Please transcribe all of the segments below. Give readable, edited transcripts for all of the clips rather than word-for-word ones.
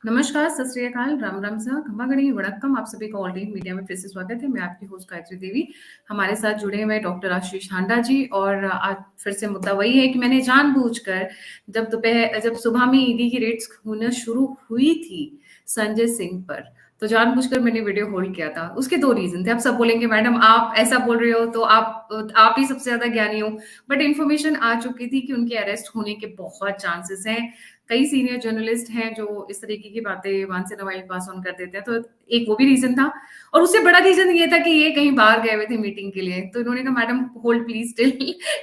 नमस्कार, सत श्री अकाल, राम राम सा, खमा गणी वड़क्कम। आप सभी का ऑल इंडिया मीडिया में फिर से स्वागत है। मैं आपकी होस्ट गायत्री देवी। हमारे साथ जुड़े हुए डॉक्टर आशीष हांडा जी। और आज फिर से मुद्दा वही है कि मैंने जानबूझकर जब सुबह में ईडी की रेड्स होना शुरू हुई थी संजय सिंह पर, तो जानबूझकर मैंने वीडियो होल्ड किया था। उसके दो रीजन थे। आप सब बोलेंगे मैडम आप ऐसा बोल रहे हो तो आप ही सबसे ज्यादा ज्ञानी हो। बट इन्फॉर्मेशन आ चुकी थी कि उनके अरेस्ट होने के बहुत चांसेस हैं। कई सीनियर जर्नलिस्ट हैं जो इस तरीके की बातें once in a while pass on कर देते हैं, तो एक वो भी रीजन था। और उससे बड़ा रीजन ये था कि ये कहीं बाहर गए हुए थे मीटिंग के लिए, तो इन्होंने कहा madam hold please till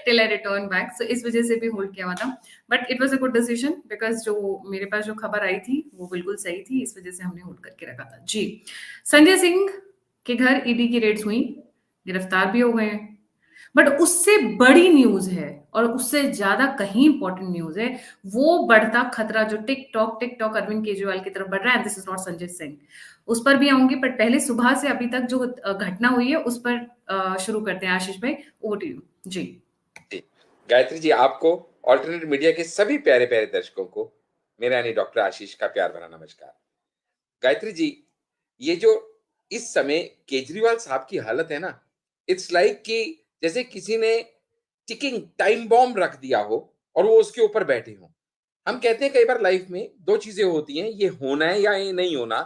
till I return back. So इस वजह से भी होल्ड किया हुआ था। But it was a good decision because जो मेरे पास जो खबर आई थी वो बिल्कुल सही थी, इस वजह से हमने होल्ड करके रखा था जी। संजय सिंह के घर ईडी की रेड्स हुई, गिरफ्तार भी हो गए हैं। बट उससे बड़ी न्यूज है और उससे ज्यादा कहीं इंपॉर्टेंट न्यूज है, वो बढ़ता खतरा जो टिकटॉक टिकटॉक अरविंद केजरीवाल की तरफ बढ़ रहा है। This is not Sanjay Singh. उस पर भी आऊंगी, पर पहले सुबह से अभी तक जो घटना हुई है उस पर शुरू करते हैं। आशीष भाई, ओवर टू यू जी। जी, गायत्री जी, आपको ऑल्टरनेट मीडिया के सभी प्यारे प्यारे दर्शकों को मेरा यानी डॉक्टर आशीष का प्यार भरा नमस्कार। गायत्री जी, ये जो इस समय केजरीवाल साहब की हालत है ना, इट्स लाइक कि जैसे किसी ने टिकिंग टाइम बॉम्ब रख दिया हो और वो उसके ऊपर बैठे हों। हम कहते हैं कई बार लाइफ में दो चीजें होती हैं, ये होना है या ये नहीं होना,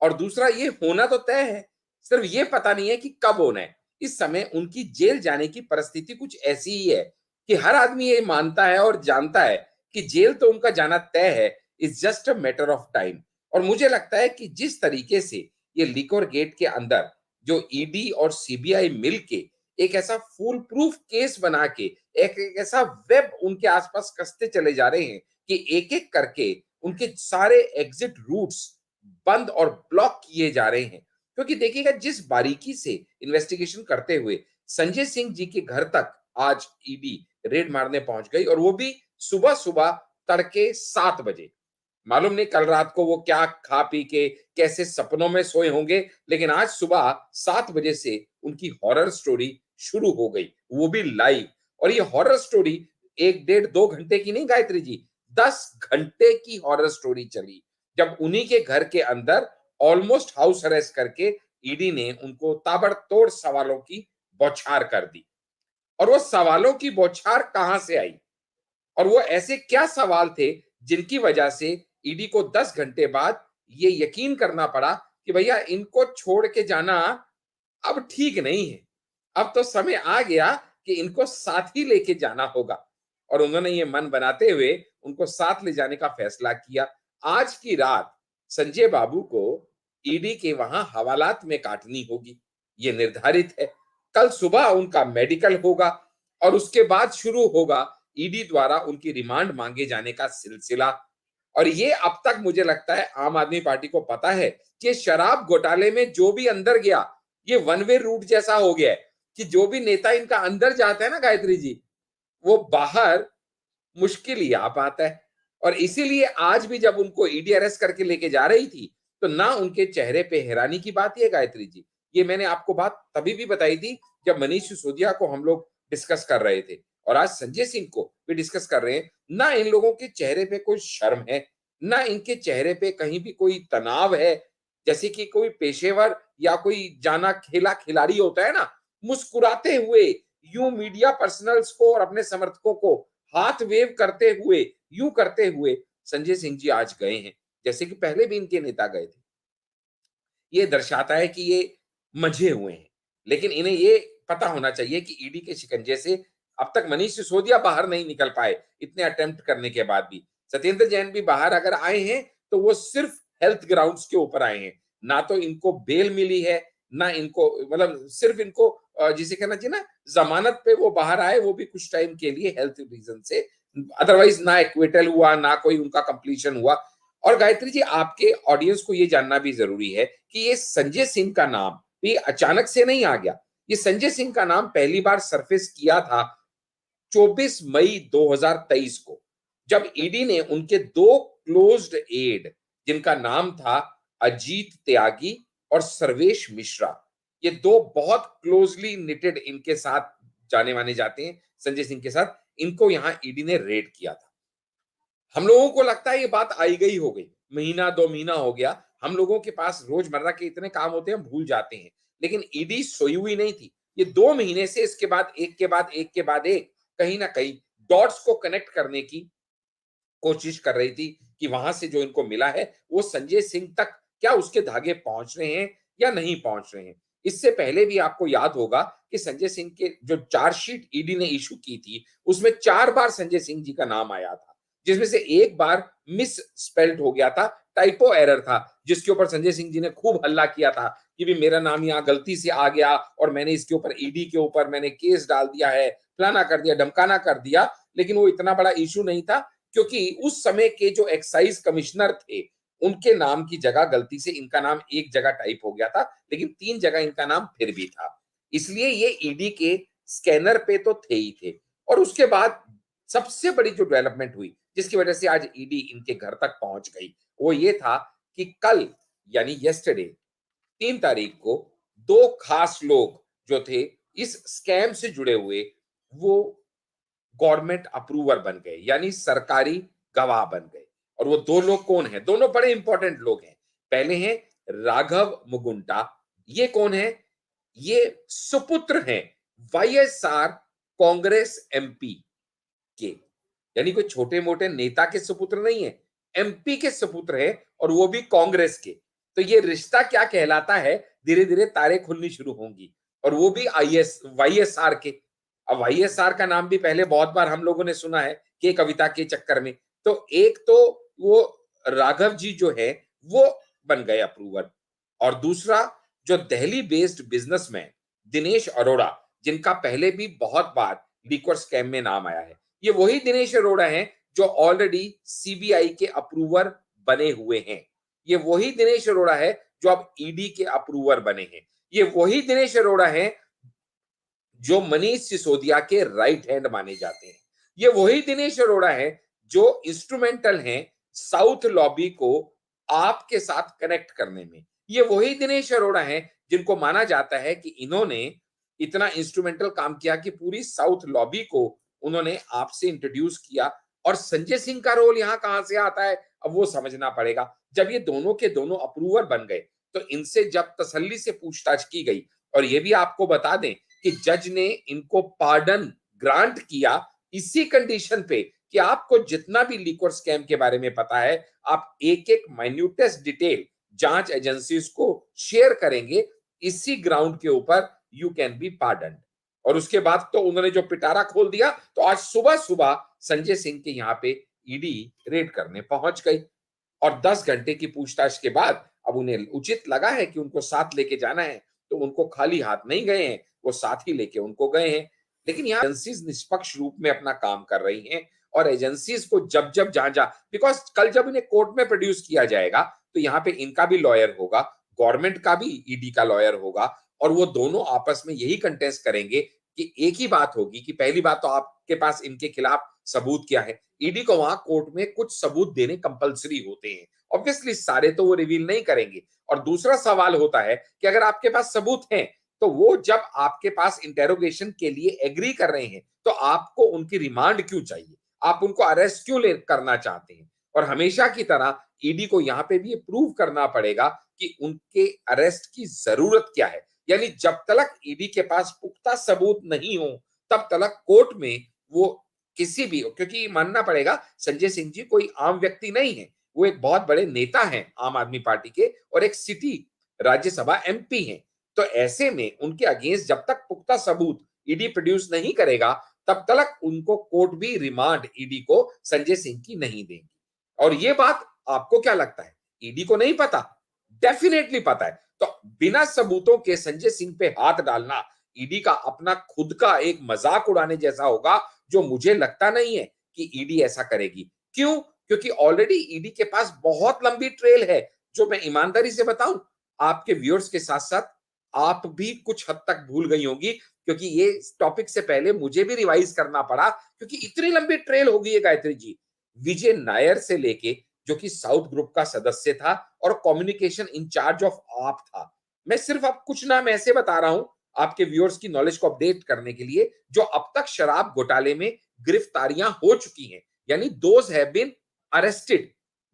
और दूसरा ये होना तो तय है, सिर्फ ये पता नहीं है कि कब होना है। इस समय उनकी जेल जाने की परिस्थिति कुछ ऐसी ही है कि हर आदमी ये मानता है और जानता है कि जेल तो उनका जाना तय है, is just a matter of time. और मुझे लगता है कि जिस तरीके से ये लिकोर गेट के अंदर जो ईडी और सीबीआई मिलके एक ऐसा फूल प्रूफ केस बना के एक ऐसा वेब उनके आसपास कसते चले जा रहे हैं कि एक एक करके उनके सारे एग्जिट रूट्स बंद और ब्लॉक किए जा रहे हैं। क्योंकि देखिएगा, जिस बारीकी से इन्वेस्टिगेशन करते हुए संजय सिंह जी के घर तक आज ईडी रेड मारने पहुंच गई, और वो भी सुबह सुबह तड़के 7 बजे। मालूम नहीं कल रात को वो क्या खा पी के कैसे सपनों में सोए होंगे, लेकिन आज सुबह 7 बजे से उनकी हॉरर स्टोरी शुरू हो गई, वो भी लाइव। और ये हॉरर स्टोरी 1 डेढ़ 2 घंटे की नहीं गायत्री जी, 10 घंटे की हॉरर स्टोरी चली, जब उन्हीं के घर के अंदर ऑलमोस्ट हाउस अरेस्ट करके ईडी ने उनको ताबड़तोड़ सवालों की बौछार कर दी। और वो सवालों की बौछार कहां से आई, और वो ऐसे क्या सवाल थे जिनकी वजह से ईडी को 10 घंटे बाद ये यकीन करना पड़ा कि भैया इनको छोड़ के जाना अब ठीक नहीं है, अब तो समय आ गया कि इनको साथ ही लेके जाना होगा। और उन्होंने ये मन बनाते हुए उनको साथ ले जाने का फैसला किया। आज की रात संजय बाबू को ईडी के वहां हवालात में काटनी होगी, ये निर्धारित है। कल सुबह उनका मेडिकल होगा और उसके बाद शुरू होगा ईडी द्वारा उनकी रिमांड मांगे जाने का सिलसिला। और ये अब तक मुझे लगता है आम आदमी पार्टी को पता है कि शराब घोटाले में जो भी अंदर गया, ये वन वे रूट जैसा हो गया है कि जो भी नेता इनका अंदर जाता है ना गायत्री जी, वो बाहर मुश्किल ही आ पाता है। और इसीलिए आज भी जब उनको ईडी अरेस्ट करके लेके जा रही थी, तो ना उनके चेहरे पे हैरानी की बात है गायत्री जी। ये मैंने आपको बात तभी भी बताई थी जब मनीष सिसोदिया को हम लोग डिस्कस कर रहे थे, और आज संजय सिंह को भी डिस्कस कर रहे हैं। ना इन लोगों के चेहरे पे कोई शर्म है, ना इनके चेहरे पे कहीं भी कोई तनाव है, जैसे कि कोई पेशेवर या कोई जाना खेला खिलाड़ी होता है ना, मुस्कुराते हुए यूं मीडिया पर्सनल्स को और अपने समर्थकों को हाथ वेव करते हुए, यूं करते हुए संजय सिंह जी आज गए हैं, जैसे कि पहले भी इनके नेता गए थे। ये दर्शाता है कि ये मंझे हुए हैं, लेकिन इन्हें ये पता होना चाहिए कि ईडी के शिकंजे से अब तक मनीष सिसोदिया बाहर नहीं निकल पाए, इतने अटेम्प्ट करने के बाद भी। सत्येंद्र जैन भी बाहर अगर आए हैं तो वो सिर्फ हेल्थ ग्राउंड्स के ऊपर आए हैं, ना तो इनको बेल मिली है, ना इनको मतलब सिर्फ इनको जिसे कहना चाहिए ना जमानत पे वो बाहर आए, वो भी कुछ टाइम के लिए हेल्थ रीजन से। अदरवाइज ना एक्विटल हुआ, ना कोई उनका कंप्लीशन हुआ। और गायत्री जी, आपके ऑडियंस को ये जानना भी जरूरी है कि ये संजय सिंह का नाम भी अचानक से नहीं आ गया। ये संजय सिंह का नाम पहली बार सरफेस किया था 24 मई 2023 को, जब ईडी ने उनके दो क्लोज्ड एड, जिनका नाम था अजीत त्यागी और सर्वेश मिश्रा, ये दो बहुत क्लोजली निटेड इनके साथ जाने माने जाते हैं संजय सिंह के साथ, इनको यहां ईडी ने रेड किया था। हम लोगों को लगता है ये बात आई गई हो गई, महीना 2 महीना हो गया, हम लोगों के पास रोजमर्रा के इतने काम होते हैं, हम भूल जाते हैं। लेकिन ईडी सोई हुई नहीं थी। ये 2 महीने से इसके बाद एक के बाद एक के बाद एक कहीं न कहीं डॉट्स को कनेक्ट करने की कोशिश कर रही थी कि वहां से जो इनको मिला है वो संजय सिंह तक क्या उसके धागे पहुंच रहे हैं या नहीं पहुंच रहे हैं। इससे पहले भी आपको याद होगा कि संजय सिंह के जो चार्जशीट ईडी ने इशू की थी उसमें 4 बार संजय सिंह जी का नाम आया था, जिसमें से एक बार मिस स्पेल्ड हो गया था, टाइपो एरर था, जिसके ऊपर संजय सिंह जी ने खूब हल्ला किया था कि भी मेरा नाम यहाँ गलती से आ गया और मैंने इसके ऊपर ईडी के ऊपर मैंने केस डाल दिया है, फलाना कर दिया, ढमकाना कर दिया। लेकिन वो इतना बड़ा इशू नहीं था क्योंकि उस समय के जो एक्साइज कमिश्नर थे उनके नाम की जगह गलती से इनका नाम एक जगह टाइप हो गया था, लेकिन 3 जगह इनका नाम फिर भी था। इसलिए ये ईडी के स्कैनर पे तो थे ही थे। और उसके बाद सबसे बड़ी जो डेवलपमेंट हुई जिसकी वजह से आज ईडी इनके घर तक पहुंच गई, वो ये था कि कल यानी यस्टरडे 3 तारीख को 2 खास लोग जो थे इस स्कैम से जुड़े हुए, वो गवर्नमेंट अप्रूवर बन गए, यानी सरकारी गवाह बन गए। और वो 2 लोग कौन हैं? दोनों बड़े इंपॉर्टेंट लोग हैं। पहले हैं राघव मुगुंटा। ये कौन है? ये सुपुत्र हैं वाईएसआर कांग्रेस एमपी के, यानी कोई छोटे-मोटे नेता के सुपुत्र नहीं है, एमपी के सुपुत्र हैं और वो भी कांग्रेस के। तो ये रिश्ता क्या कहलाता है, धीरे-धीरे तारे खुलनी शुरू होंगी। और वो भी आईएस वाईएसआर के। अब वाईएसआर का नाम भी पहले बहुत बार हम लोगों ने सुना है कि कविता के चक्कर में। तो एक तो वो राघव जी जो है वो बन गए अप्रूवर, और दूसरा जो दिल्ली बेस्ड बिजनेसमैन दिनेश अरोड़ा, जिनका पहले भी बहुत बार लिक्वर स्कैम में नाम आया है, ये वही दिनेश अरोड़ा हैं जो ऑलरेडी सीबीआई के अप्रूवर बने हुए हैं। ये वही दिनेश अरोड़ा है जो अब ईडी के अप्रूवर बने हैं। ये वही दिनेश अरोड़ा है जो मनीष सिसोदिया के राइट हैंड माने जाते हैं। ये वही दिनेश अरोड़ा है जो इंस्ट्रूमेंटल हैं साउथ लॉबी को आपके साथ कनेक्ट करने में। ये वही दिनेश अरोड़ा हैं जिनको माना जाता है कि इन्होंने इतना इंस्ट्रूमेंटल काम किया कि पूरी साउथ लॉबी को उन्होंने आपसे इंट्रोड्यूस किया। और संजय सिंह का रोल यहाँ कहां से आता है, अब वो समझना पड़ेगा। जब ये दोनों के दोनों अप्रूवर बन गए तो इनसे जब तसल्ली से पूछताछ की गई, और ये भी आपको बता दें कि जज ने इनको पार्डन ग्रांट किया इसी कंडीशन पे कि आपको जितना भी लिक्वर स्कैम के बारे में पता है आप एक एक माइन्यूटेस्ट डिटेल जांच एजेंसीज को शेयर करेंगे, इसी ग्राउंड के ऊपर यू कैन बी पार्डन। और उसके बाद तो उन्होंने जो पिटारा खोल दिया, तो आज सुबह सुबह संजय सिंह के यहाँ पे ईडी रेड करने पहुंच गई। और 10 घंटे की पूछताछ के बाद अब उन्हें उचित लगा है कि उनको साथ लेके जाना है, तो उनको खाली हाथ नहीं गए हैं, वो साथ ही लेके उनको गए हैं। लेकिन यहाँ एजेंसीज निष्पक्ष रूप में अपना काम कर रही हैं, और एजेंसीज को जब जब जहां जहां, बिकॉज कल जब इन्हें कोर्ट में प्रोड्यूस किया जाएगा तो यहाँ पे इनका भी लॉयर होगा, गवर्नमेंट का भी ईडी का लॉयर होगा, और वो दोनों आपस में यही कंटेस्ट करेंगे कि एक ही बात होगी कि पहली बात तो आपके पास इनके खिलाफ सबूत क्या है। ईडी को वहां कोर्ट में कुछ सबूत देने कंपलसरी होते हैं, ऑब्वियसली सारे तो वो रिवील नहीं करेंगे। और दूसरा सवाल होता है कि अगर आपके पास सबूत हैं तो वो जब आपके पास इंटेरोगेशन के लिए एग्री कर रहे हैं तो आपको उनकी रिमांड क्यों चाहिए, आप उनको अरेस्ट क्यों ले करना चाहते हैं। और हमेशा की तरह ईडी को यहाँ पे भी प्रूव करना पड़ेगा कि उनके अरेस्ट की जरूरत क्या है। यानी जब तक ईडी के पास पुख्ता सबूत नहीं हो तब तक कोर्ट में वो किसी भी, क्योंकि मानना पड़ेगा संजय सिंह जी कोई आम व्यक्ति नहीं है, वो एक बहुत बड़े नेता हैं आम आदमी पार्टी के, और एक सिटी राज्यसभा एमपी हैं। तो ऐसे में उनके अगेंस्ट जब तक पुख्ता सबूत ईडी प्रोड्यूस नहीं करेगा तब तक उनको कोर्ट भी रिमांड ईडी को संजय सिंह की नहीं देंगी। और ये बात आपको क्या लगता है, ईडी को नहीं पता? डेफिनेटली पता है। तो बिना सबूतों के संजय सिंह पे हाथ डालना ईडी का अपना खुद का एक मजाक उड़ाने जैसा होगा, जो मुझे लगता नहीं है कि ईडी ऐसा करेगी। क्यों? क्योंकि ऑलरेडी ईडी के पास बहुत लंबी ट्रेल है। जो मैं ईमानदारी से बताऊं, आपके व्यूअर्स के साथ साथ आप भी कुछ हद तक भूल गई होंगी, क्योंकि ये टॉपिक से पहले मुझे भी रिवाइज करना पड़ा, क्योंकि इतनी लंबी ट्रेल हो गई है गायत्री जी। विजय नायर से लेके, जो कि साउथ ग्रुप का सदस्य था और कम्युनिकेशन इंचार्ज ऑफ आप था। मैं सिर्फ अब कुछ नाम ऐसे बता रहा हूं आपके व्यूअर्स की नॉलेज को अपडेट करने के लिए, जो अब तक शराब घोटाले में गिरफ्तारियां हो चुकी हैं, यानी those have been arrested,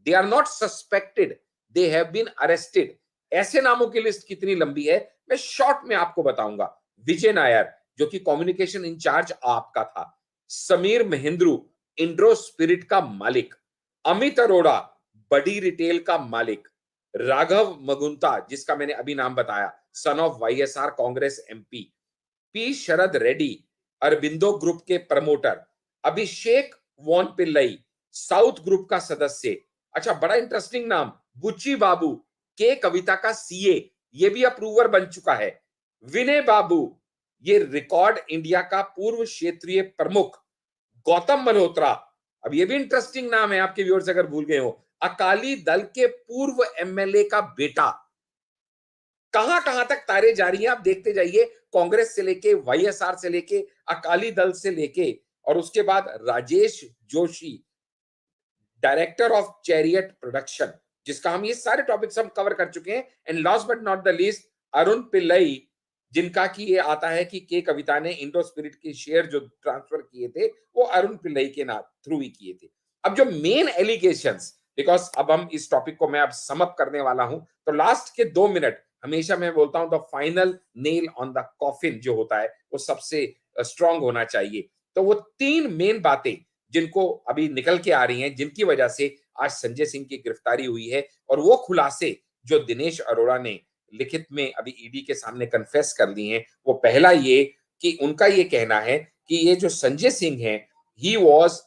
they are not suspected, they have been arrested. ऐसे नामों की लिस्ट कितनी लंबी है मैं शॉर्ट में आपको बताऊंगा। विजय नायर जो कि कम्युनिकेशन इंचार्ज आपका था, समीर महेंद्रू इंड्रो स्पिरिट का मालिक, अमित अरोड़ा बड़ी रिटेल का मालिक, राघव मगुंता जिसका मैंने अभी नाम बताया, son of YSR Congress MP, P Sharad Reddy Aurobindo group के प्रमोटर, अभिषेक वॉन पिल्लई साउथ ग्रुप का सदस्य। अच्छा, बड़ा इंटरेस्टिंग नाम, बुच्ची बाबू के कविता का सीए, ये भी अप्रूवर बन चुका है। विनय बाबू ये रिकॉर्ड इंडिया का पूर्व क्षेत्रीय प्रमुख, गौतम मल्होत्रा, अब ये भी इंटरेस्टिंग नाम है आपके व्यूअर्स अगर भूल गए हो, अकाली दल के पूर्व एमएलए का बेटा। कहां कहां तक तारे जारी हैं आप देखते जाइए, कांग्रेस से लेके वाईएसआर से लेके अकाली दल से लेके, और उसके बाद Rajesh Joshi director of chariot production, जिसका हम ये सारे टॉपिक्स हम कवर कर चुके हैं। And last but not the least Arun Pillai, जिनका कि ये आता है कि के कविता ने इंडो स्पिरिट के शेयर जो ट्रांसफर किए थे वो अरुण पिल्लई के नाम थ्रू ही किए थे। अब जो मेन एलिगेशंस, बिकॉज अब हम इस टॉपिक को मैं अब समअप करने वाला हूं, तो लास्ट के 2 मिनट हमेशा मैं बोलता हूं the final nail on the coffin जो होता है वो सबसे स्ट्रांग होना चाहिए। तो वो 3 मेन बातें जिनको अभी निकल के आ रही हैं, जिनकी वजह से आज संजय सिंह की गिरफ्तारी हुई है, और वो खुलासे जो दिनेश अरोड़ा ने लिखित में अभी ईडी के सामने कन्फेस कर ली हैं, वो पहला ये कि उनका ये कहना है कि ये जो संजय सिंह है, he was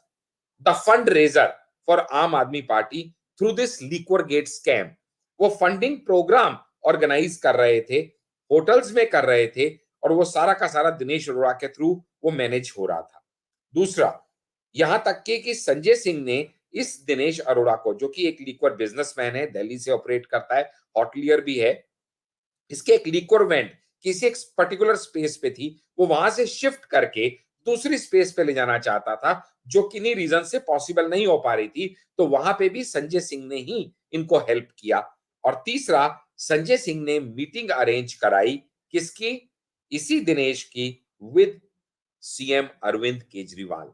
the fund raiser for Aam Aadmi Party through this liquor gate scam. वो फंडिंग प्रोग्राम ऑर्गेनाइज कर रहे थे, होटल्स में कर रहे थे, और वो सारा का सारा दिनेश अरोड़ा के थ्रू वो मैनेज हो रहा था। दूसरा, यहां तक कि संजय सिंह ने इस दिनेश अरोड़ा को, जो कि एक लिक्वर बिजनेसमैन है, दिल्ली से ऑपरेट करता है, हॉटलियर भी है, इसके एक लिक्वर वेंट किसी एक पर्टिकुलर स्पेस पे थी, वो वहां से शिफ्ट करके दूसरी स्पेस पे ले जाना चाहता था, जो किन्हीं रीजन से पॉसिबल नहीं हो पा रही थी, तो वहां पे भी संजय सिंह ने ही इनको हेल्प किया। और तीसरा, संजय सिंह ने मीटिंग अरेंज कराई किसकी, इसी दिनेश की, विद सीएम अरविंद केजरीवाल।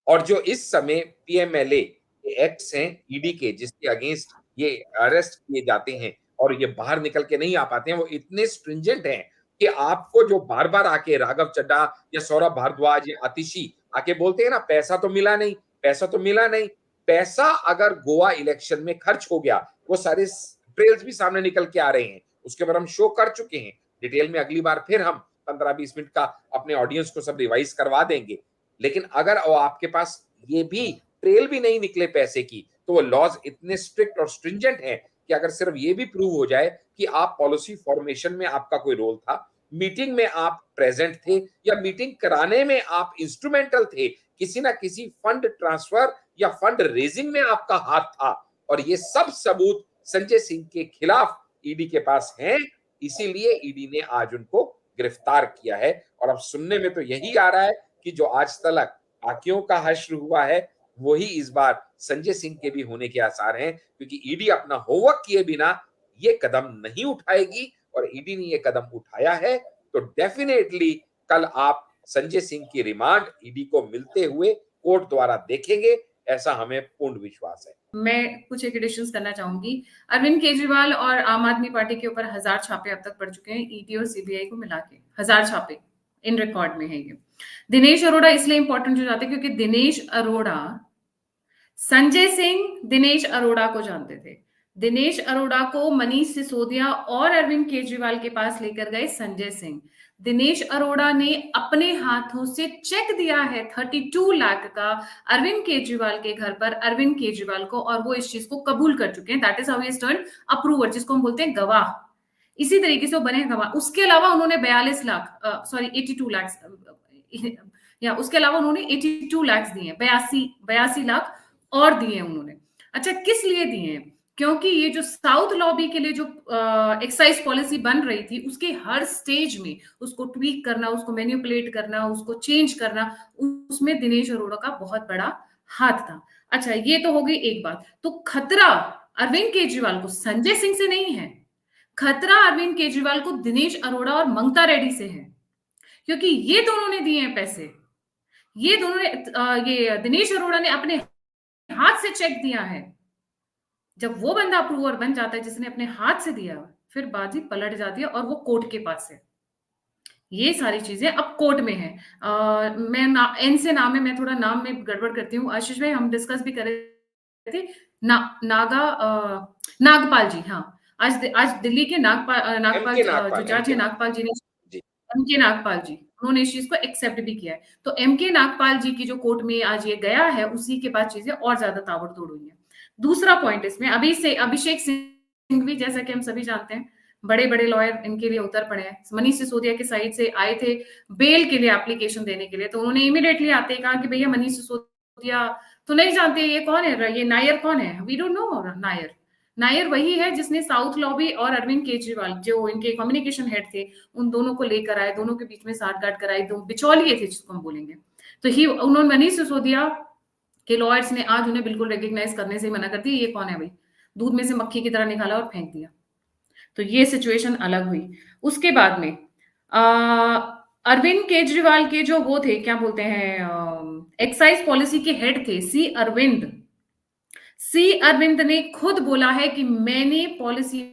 और जो इस समय पीएमएलए एक्ट्स हैं ईडी के, जिसके अगेंस्ट ये अरेस्ट किए जाते हैं और ये बाहर निकल के नहीं आ पाते हैं, वो इतने स्ट्रिंजेंट हैं कि आपको जो बार बार आके राघव चड्ढा या सौरभ भारद्वाज या आतिशी आके बोलते हैं ना, पैसा तो मिला नहीं, पैसा तो मिला नहीं, पैसा अगर गोवा इलेक्शन में खर्च हो गया, वो सारे ट्रेल्स भी सामने निकल के आ रहे हैं, उसके ऊपर हम शो कर चुके हैं डिटेल में, अगली बार फिर हम 15-20 मिनट का अपने ऑडियंस को सब रिवाइज करवा देंगे। लेकिन अगर वो आपके पास ये भी ट्रेल भी नहीं निकले पैसे की, तो वो लॉज इतने स्ट्रिक्ट और स्ट्रिंजेंट हैं कि अगर सिर्फ ये भी प्रूव हो जाए कि आप पॉलिसी फॉर्मेशन में आपका कोई रोल था, मीटिंग में आप प्रेजेंट थे, या मीटिंग कराने में आप इंस्ट्रूमेंटल थे, किसी ना किसी फंड ट्रांसफर या फंड रेजिंग में आपका हाथ था, और ये सब सबूत संजय सिंह के खिलाफ ईडी के पास हैं, इसीलिए ईडी ने आज उनको गिरफ्तार किया है। और अब सुनने में तो यही आ रहा है कि जो आज तक बाकियों का हश्र हुआ है, वही इस बार संजय सिंह के भी होने के आसार हैं, क्योंकि ईडी अपना होमवर्क किए बिना ये कदम नहीं उठाएगी, और ईडी ने ये कदम उठाया है, तो डेफिनेटली कल आप संजय सिंह की रिमांड ईडी को मिलते हुए कोर्ट द्वारा देखेंगे, ऐसा हमें पूर्ण विश्वास है। मैं कुछ एक एडिशंस करना चाहूंगी। अरविंद केजरीवाल और आम आदमी पार्टी के ऊपर 1000 छापे अब तक पड़ चुके हैं, ईडी और सीबीआई को मिला के 1000 छापे इन रिकॉर्ड में है ये। दिनेश अरोड़ा इसलिए इंपॉर्टेंट हो जाते हैं क्योंकि दिनेश अरोड़ा, संजय सिंह दिनेश अरोड़ा को जानते थे। दिनेश अरोड़ा को मनीष सिसोदिया और अरविंद केजरीवाल के पास लेकर गए संजय सिंह। दिनेश अरोड़ा ने अपने हाथों से चेक दिया है 32 लाख का अरविंद केजरीवाल के घर पर अरविंद केजरीवाल को, और वो इस चीज को कबूल कर चुके हैं। That is how he turn approver, जिसको हम बोलते हैं गवाह। इसी तरीके से वो बने गवाह। उसके अलावा उन्होंने 42 लाख, सॉरी 82 लाख, या उसके अलावा उन्होंने 82 लाख दिए, 82 लाख और दिए उन्होंने। अच्छा, किस लिए दिए हैं? क्योंकि ये जो साउथ लॉबी के लिए जो एक्साइज पॉलिसी बन रही थी, उसके हर स्टेज में उसको ट्वीक करना, उसको मैनिपुलेट करना, उसको चेंज करना, उसमें दिनेश अरोड़ा का बहुत बड़ा हाथ था। अच्छा, ये तो हो गई एक बात। तो खतरा अरविंद केजरीवाल को संजय सिंह से नहीं है, खतरा अरविंद केजरीवाल को दिनेश अरोड़ा और ममता रेड्डी से है, क्योंकि ये दोनों ने दिए हैं पैसे। ये दोनों ने, ये दिनेश अरोड़ा ने अपने हाथ से चेक दिया है जब वो बंदा अप्रूवर बन जाता है जिसने अपने हाथ से दिया, फिर बाजी पलट जाती है और वो कोर्ट के पास है। ये सारी चीजें अब कोर्ट में है। मैं एन से नाम है, मैं थोड़ा नाम में गड़बड़ करती हूँ। आशीष भाई, हम डिस्कस भी कर रहे थे। नागपाल जी, हाँ। आज दिल्ली के एम नागपाल के नागपाल, जो एम जज के है, नागपाल। नागपाल जी ने, जी। एम के नागपाल जी, उन्होंने इस चीज को एक्सेप्ट भी किया है। तो एम के नागपाल जी की जो कोर्ट में आज ये गया है, उसी के बाद चीजें और ज्यादा ताबड़तोड़ हुई है। दूसरा पॉइंट इसमें, अभी से अभिषेक सिंघवी, जैसा कि हम सभी जानते हैं, बड़े बड़े लॉयर इनके लिए उतर पड़े हैं। मनीष सिसोदिया की साइड से आए थे बेल के लिए एप्लीकेशन देने के लिए, तो उन्होंने इमीडिएटली आते ही कहा कि भैया मनीष सिसोदिया तो नहीं जानते, ये कौन है, ये नायर कौन है, we don't know. Nair, Nair वही है जिसने साउथ लॉबी और अरविंद केजरीवाल, जो इनके कम्युनिकेशन हेड थे, उन दोनों को लेकर आए, दोनों के बीच में साठगांठ कराई, दो बिचौलिए थे जिसको हम बोलेंगे। तो ही उन्होंने, मनीष सिसोदिया के लॉयर्स ने आज उन्हें बिल्कुल रिकग्नाइज करने से मना कर दिया, ये कौन है भाई, दूध में से मक्खी की तरह निकाला और फेंक दिया। तो ये सिचुएशन अलग हुई। उसके बाद में अरविंद केजरीवाल के जो वो थे, क्या बोलते हैं, एक्साइज पॉलिसी के हेड थे, सी अरविंद ने खुद बोला है कि मैंने पॉलिसी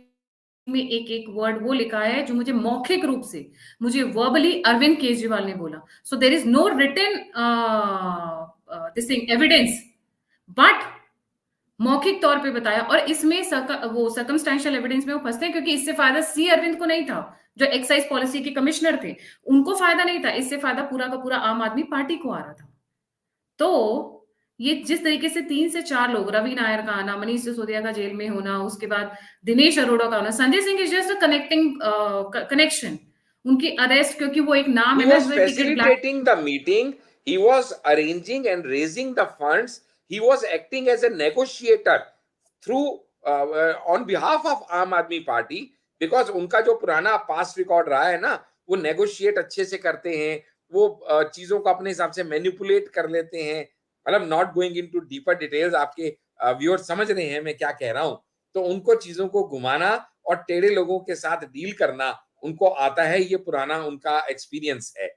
में एक एक वर्ड वो लिखा है जो मुझे मौखिक रूप से, मुझे वर्बली अरविंद केजरीवाल ने बोला। So there is no written this thing evidence, but मौखिक तौर पे बताया। और इसमें वो सर्कमस्टेंशियल एविडेंस में वो फंसते हैं, क्योंकि इससे फायदा सी अरविंद को नहीं था, जो एक्साइज पॉलिसी के कमिश्नर थे, उनको फायदा नहीं था। इससे फायदा पूरा का पूरा आम आदमी पार्टी को आ रहा था। तो ये जिस तरीके से 3 से 4 लोग, रवि नायर का आना, मनीष सिसोदिया का जेल में होना, उसके बाद दिनेश अरोड़ा का आना, Sanjay Singh is just a connecting connection, उनकी अरेस्ट, क्योंकि वो एक नाम He है ना, was ticket black. facilitating the meeting. He was arranging and raising the funds. He was acting as a negotiator through on behalf of Aam Aadmi Party, because उनका जो पुराना पास्ट रिकॉर्ड रहा है ना, वो नेगोशिएट अच्छे से करते हैं, वो चीजों को अपने हिसाब से मैनिपुलेट कर लेते हैं। मतलब not going into deeper details, आपके व्यूअर्स समझ रहे हैं मैं क्या कह रहा हूं। तो उनको चीजों को घुमाना और टेढ़े लोगों के साथ डील करना उनको आता है, ये पुराना उनका एक्सपीरियंस है।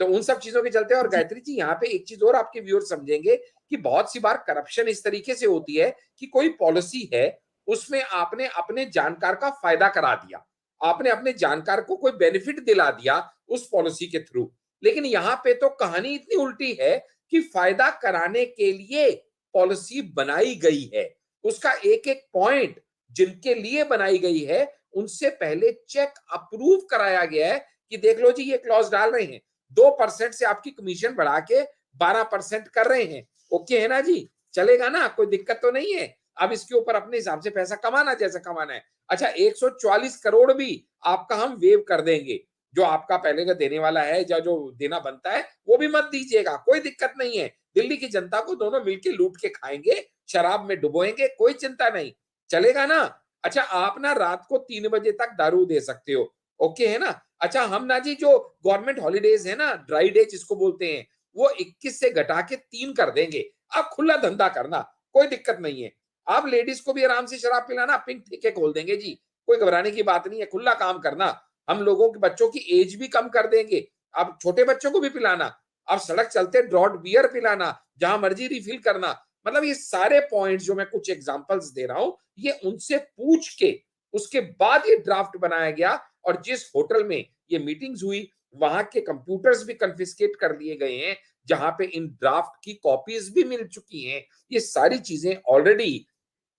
तो उन सब चीजों के चलते, और गायत्री जी यहाँ पे एक चीज और आपके व्यूअर्स समझेंगे कि बहुत सी बार करप्शन इस तरीके से होती है कि कोई पॉलिसी है, उसमें आपने अपने जानकार का फायदा करा दिया, आपने अपने जानकार को कोई बेनिफिट दिला दिया उस पॉलिसी के थ्रू। लेकिन यहाँ पे तो कहानी इतनी उल्टी है कि फायदा कराने के लिए पॉलिसी बनाई गई है, उसका एक एक पॉइंट जिनके लिए बनाई गई है उनसे पहले चेक अप्रूव कराया गया है कि देख लो जी, ये क्लॉज डाल रहे हैं, 2% से आपकी कमीशन बढ़ा के 12% कर रहे हैं, ओके है ना जी, चलेगा ना, कोई दिक्कत तो नहीं है। अब इसके ऊपर अपने हिसाब से पैसा कमाना जैसा कमाना है। अच्छा, 144 करोड़ भी आपका हम वेव कर देंगे, जो आपका पहले का देने वाला है या जो देना बनता है वो भी मत दीजिएगा, कोई दिक्कत नहीं है। दिल्ली की जनता को दोनों मिलके लूट के खाएंगे, शराब में डुबोएंगे, कोई चिंता नहीं, चलेगा ना। अच्छा, आप ना रात को 3 बजे तक दारू दे सकते हो, ओके है ना। अच्छा, हम ना जी जो गवर्नमेंट हॉलीडेज है ना, ड्राई डे जिसको बोलते हैं, वो 21 से घटा के 3 कर देंगे। आप खुला धंधा करना, कोई दिक्कत नहीं है। आप लेडीज को भी आराम से शराब पिलाना, पिंक ठेके खोल देंगे जी, कोई घबराने की बात नहीं है, खुला काम करना। हम लोगों के बच्चों की एज भी कम कर देंगे, आप छोटे बच्चों को भी पिलाना, आप सड़क चलते ड्रॉट बियर पिलाना, जहां मर्जी रिफिल करना। मतलब ये सारे पॉइंट्स जो मैं कुछ एग्जांपल्स दे रहा हूं, ये उनसे पूछ के उसके बाद ये ड्राफ्ट बनाया गया। और जिस होटल में ये मीटिंग्स हुई, वहां के कंप्यूटर्स भी कन्फिस्केट कर लिए गए हैं, जहां पे इन ड्राफ्ट की कॉपीज भी मिल चुकी हैं। ये सारी चीजें ऑलरेडी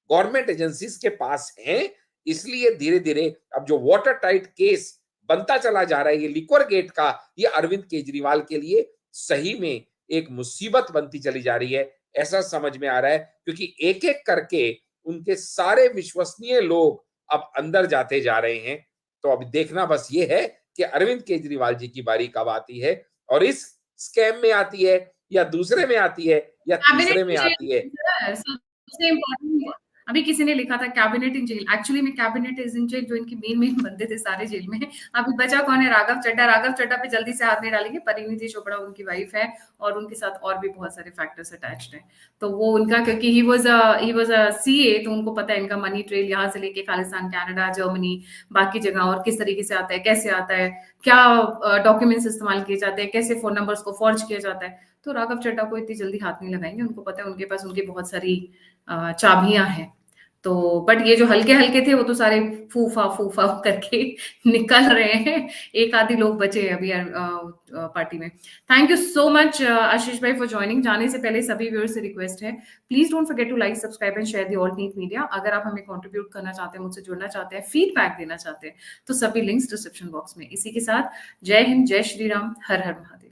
गवर्नमेंट एजेंसीज के पास हैं। इसलिए धीरे धीरे अब जो वाटर टाइट केस बनता चला जा रहा है, ये लिक्वर गेट का, ये अरविंद केजरीवाल के लिए सही में एक मुसीबत बनती चली जा रही है, ऐसा समझ में आ रहा है। क्योंकि एक एक करके उनके सारे विश्वसनीय लोग अब अंदर जाते जा रहे हैं। तो अब देखना बस ये है कि अरविंद केजरीवाल जी की बारी कब आती है, और इस स्कैम में आती है या दूसरे में आती है या कैबिनेट तीसरे में इन आती है। जेल सबसे इम्पोर्टेंट। अभी किसी ने लिखा था कैबिनेट इन जेल, एक्चुअली में कैबिनेट इज इन जेल, जो इनके मेन बंदे थे सारे जेल में हैं। अभी बचा कौन है, राघव चड्ढा। राघव चड्ढा पे जल्दी से हाथ नहीं डालेंगे, परिणीति चोपड़ा उनकी वाइफ है, और उनके साथ और भी बहुत सारे फैक्टर्स अटैच्ड हैं। तो वो उनका, क्योंकि ही वाज अ सीए, तो उनको पता है इनका मनी ट्रेल यहाँ से लेके खालिस्तान, कनाडा, जर्मनी, बाकी जगह, और किस तरीके से आता है, कैसे आता है, क्या डॉक्यूमेंट्स इस्तेमाल किए जाते हैं, कैसे फोन नंबर्स को फॉर्ज किया जाता है। तो राघव चड्ढा को इतनी जल्दी हाथ नहीं लगाएंगे, उनको पता है उनके पास उनकी बहुत सारी चाबियां हैं। तो बट ये जो हल्के-हल्के थे वो तो सारे फूफा करके निकल रहे हैं। एक आधे लोग बचे हैं अभी पार्टी में। थैंक यू सो मच आशीष भाई फॉर जॉइनिंग। जाने से पहले सभी व्यूअर्स से रिक्वेस्ट है, please don't forget to like, subscribe and share the all need media. अगर आप हमें कंट्रीब्यूट करना चाहते हैं, मुझसे जुड़ना चाहते हैं, फीडबैक देना चाहते हैं, तो सभी लिंक्स डिस्क्रिप्शन बॉक्स में। इसी के साथ जय हिंद, जय श्री राम, हर हर महादेव।